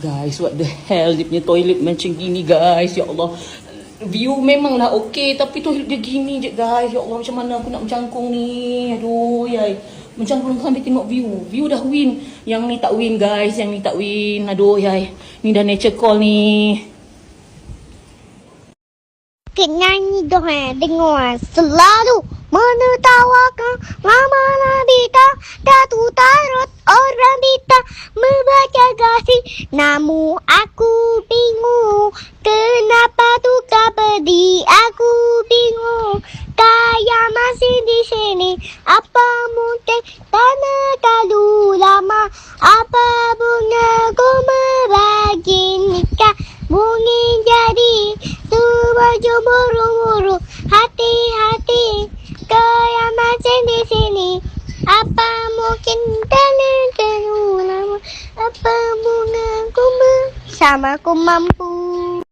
Guys, what the hell? Dia punya toilet macam gini, guys. Ya Allah. View memanglah okey, tapi toilet dia gini je, guys. Ya Allah, macam mana aku nak mencangkung ni? Aduh, yai. Mencangkung sampai tengok view. View dah win. Yang ni tak win, guys. Yang ni tak win. Aduh, yai. Ni dah nature call ni. Nyanyi doa dengar selalu menertawakan lama nabita datu tarot orang bita membaca gasing. Namun aku bingung kenapa tukar pedih. Aku bingung kayak masih di sini. Apa mungkin karena terlalu lama. Apa bunga ku membagi nikah mungkin jadi baju buru-buru, hati-hati, kayak macam di sini. Apa mungkin terlalu lama? Apa bunga ku bersama ku mampu?